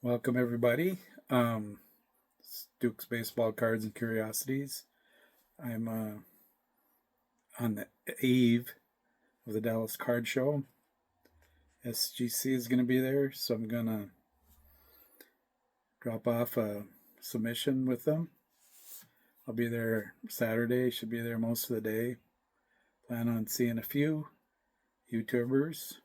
Welcome everybody. Duke's Baseball Cards and Curiosities. I'm on the eve of the Dallas Card Show. SGC is going to be there, so I'm going to drop off a submission with them. I'll be there Saturday, should be there most of the day. Plan on seeing a few YouTubers.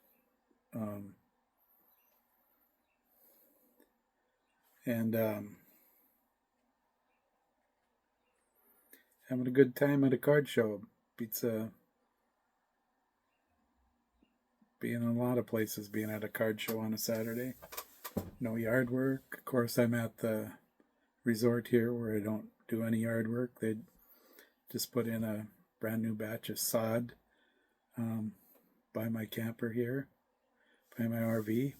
And having a good time at a card show. Beats being in a lot of places, being at a card show on a Saturday. No yard work. Of course, I'm at the resort here where I don't do any yard work. They just put in a brand new batch of sod by my camper here, by my RV.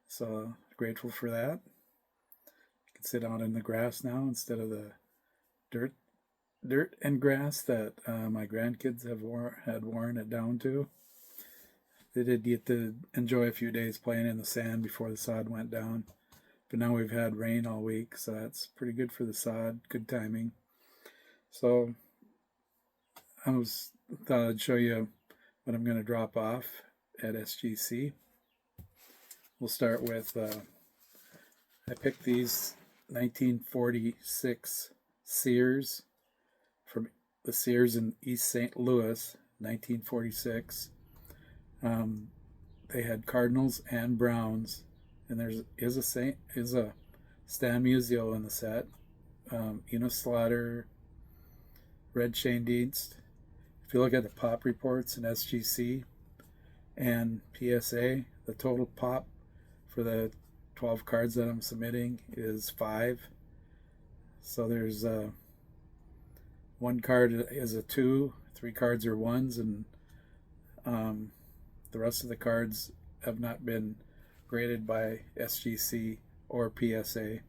So grateful for that. I can sit out in the grass now instead of the dirt and grass that my grandkids had worn it down to. They did get to enjoy a few days playing in the sand before the sod went down. But now we've had rain all week, so that's pretty good for the sod. Good timing. So thought I'd show you what I'm going to drop off at SGC. We'll start with, I picked these 1946 Sears from the Sears in East St. Louis, 1946. They had Cardinals and Browns, and is a Stan Musial in the set. Enos Slaughter, Red Shane Dienst. If you look at the pop reports in SGC and PSA, the total pop for the 12 cards that I'm submitting is 5. So there's one card is a 2, 3 cards are 1s, and the rest of the cards have not been graded by SGC or PSA.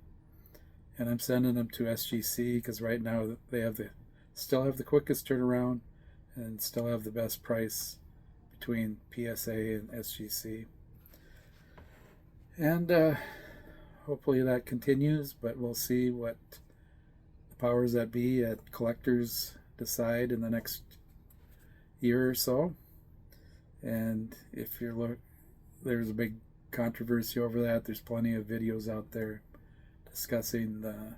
And I'm sending them to SGC because right now they still have the quickest turnaround and still have the best price between PSA and SGC. And hopefully that continues, but we'll see what the powers that be at collectors decide in the next year or so. And if there's a big controversy over that. There's plenty of videos out there discussing the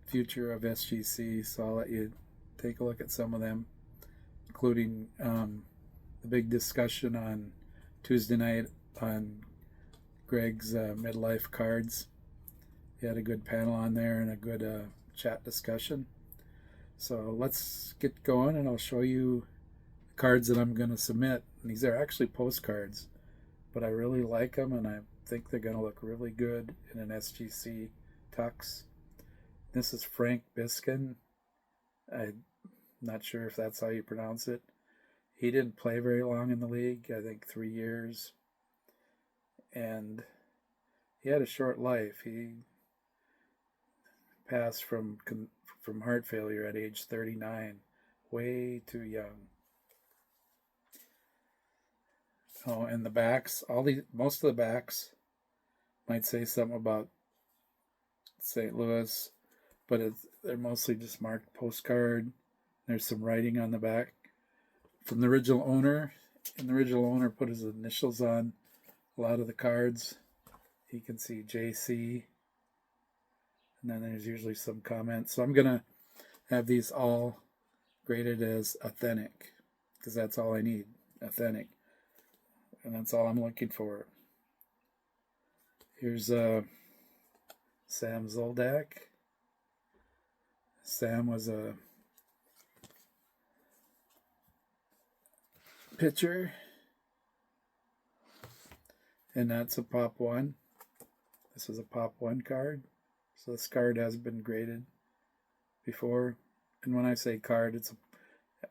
future of SGC, so I'll let you take a look at some of them, including the big discussion on Tuesday night on Greg's midlife cards. He had a good panel on there and a good chat discussion. So let's get going, and I'll show you the cards that I'm going to submit. And these are actually postcards, but I really like them, and I think they're going to look really good in an SGC tux. This is Frank Biskin. I'm not sure if that's how you pronounce it. He didn't play very long in the league, I think 3 years. And he had a short life. He passed from heart failure at age 39, way too young. Oh, and the backs, most of the backs might say something about St. Louis, but they're mostly just marked postcard. There's some writing on the back from the original owner, and the original owner put his initials on a lot of the cards. You can see JC, and then there's usually some comments. So I'm gonna have these all graded as authentic, because that's all I need, authentic. And that's all I'm looking for. Here's Sam Zoldak. Sam was a pitcher, and that's a pop 1. This is a pop 1 card. So this card has been graded before. And when I say card,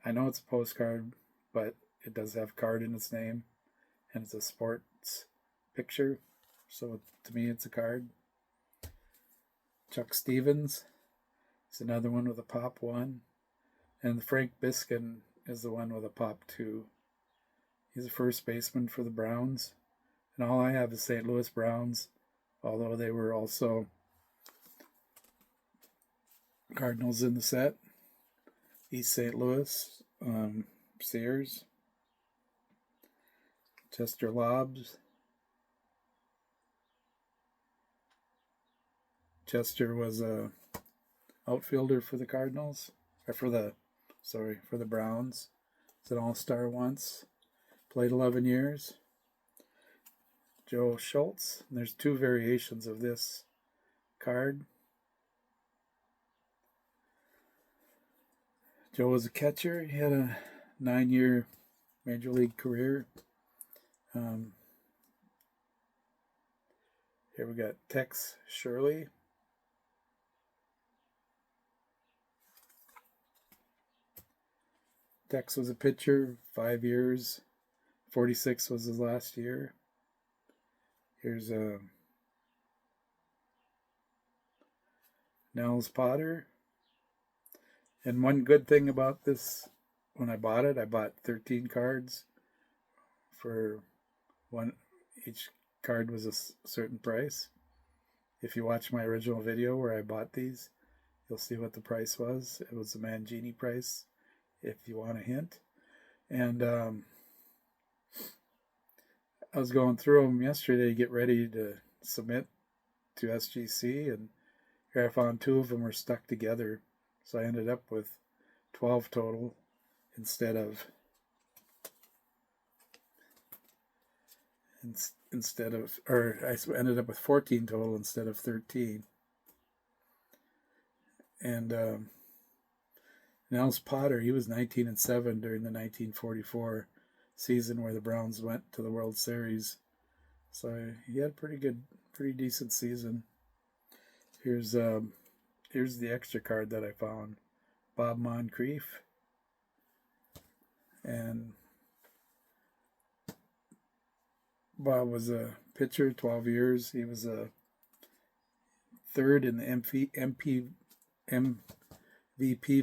I know it's a postcard, but it does have card in its name. And it's a sports picture, so to me it's a card. Chuck Stevens is another one with a pop 1, and Frank Biskin is the one with a pop 2. He's a first baseman for the Browns, and all I have is St. Louis Browns although they were also Cardinals in the set. East St. Louis, Sears, Chester Lobbs. Chester was a outfielder for the Cardinals, or for the Browns. He's an all-star once. Played 11 years. Joe Schultz. And there's two variations of this card. Joe was a catcher. He had a 9-year major league career. Here we got Tex Shirley. Tex was a pitcher, 5 years. 46 was his last year. Here's Nels Potter. And one good thing about this, when I bought 13 cards for one. Each card was a certain price. If you watch my original video where I bought these, you'll see what the price was. It was a Mangini price, if you want a hint. And I was going through them yesterday to get ready to submit to SGC, and here I found 2 of them were stuck together. So I ended up with 12 total instead of I ended up with 14 total instead of 13. And Nels Potter, he was 19-7 during the 1944 season where the Browns went to the World Series. So he had a pretty decent season. Here's the extra card that I found. Bob Moncrief. And Bob was a pitcher, 12 years. He was a third in the MVP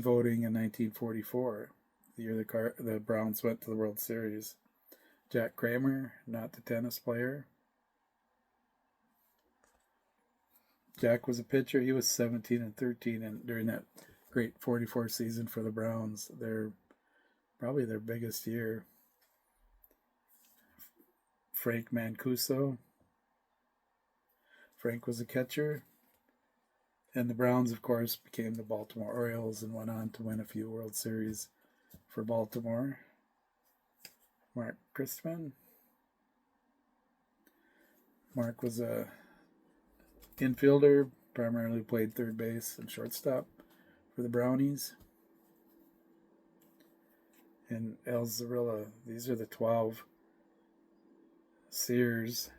voting in 1944, the year the Browns went to the World Series. Jack Kramer, not the tennis player. Jack was a pitcher. He was 17-13 during that great 44 season for the Browns. Probably their biggest year. Frank Mancuso. Frank was a catcher. And the Browns, of course, became the Baltimore Orioles and went on to win a few World Series for Baltimore. Mark Christman. Mark was a infielder, primarily played third base and shortstop for the Brownies. And El Zarilla. These are the 12 Sears.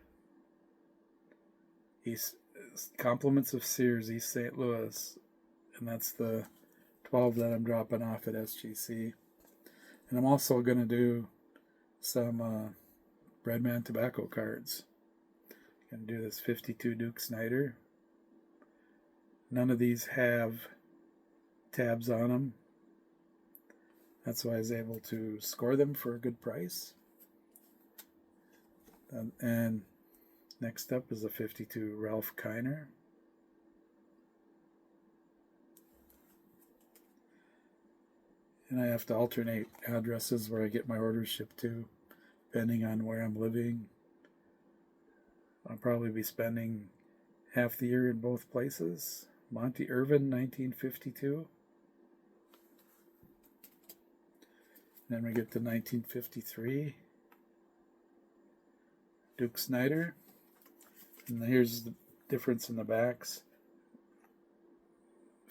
Compliments of Sears, East St. Louis. And that's the 12 that I'm dropping off at SGC. And I'm also going to do some Redman tobacco cards. I'm going to do this 52 Duke Snider. None of these have tabs on them. That's why I was able to score them for a good price. And next up is a 52 Ralph Kiner. And I have to alternate addresses where I get my orders shipped to, depending on where I'm living. I'll probably be spending half the year in both places. Monty Irvin, 1952. Then we get to 1953. Duke Snider. And here's the difference in the backs.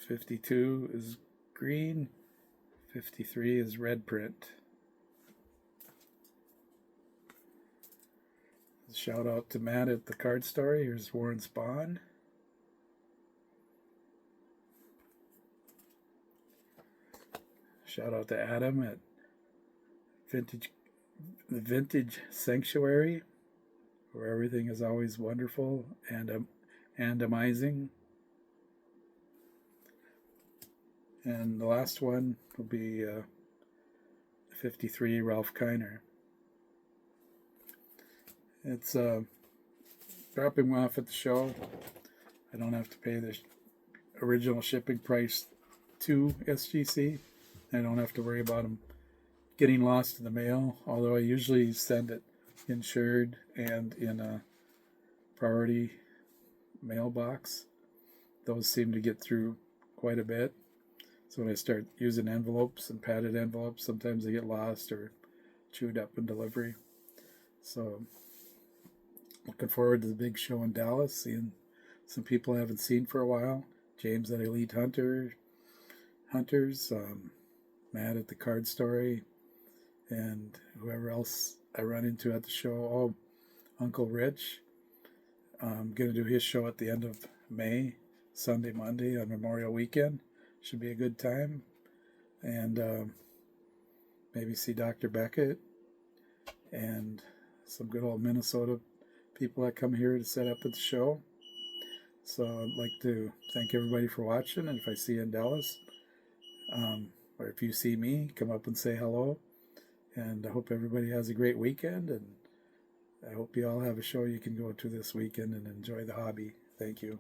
52 is green. 53 is red print. Shout out to Matt at the Card Story. Here's Warren Spahn. Shout out to Adam at the Vintage Sanctuary, where everything is always wonderful and amazing. And the last one will be 53 Ralph Kiner. It's dropping them off at the show. I don't have to pay the original shipping price to SGC. I don't have to worry about them getting lost in the mail, although I usually send it insured and in a priority mailbox. Those seem to get through quite a bit. So when I start using envelopes and padded envelopes, sometimes they get lost or chewed up in delivery. So looking forward to the big show in Dallas, seeing some people I haven't seen for a while. James at Elite Hunters, Matt at the Card Story, and whoever else I run into at the show. Oh, Uncle Rich. I'm going to do his show at the end of May, Sunday, Monday on Memorial Weekend. Should be a good time. And maybe see Dr. Beckett and some good old Minnesota people that come here to set up at the show. So I'd like to thank everybody for watching. And if I see you in Dallas, or if you see me, come up and say hello. And I hope everybody has a great weekend. And I hope you all have a show you can go to this weekend and enjoy the hobby. Thank you.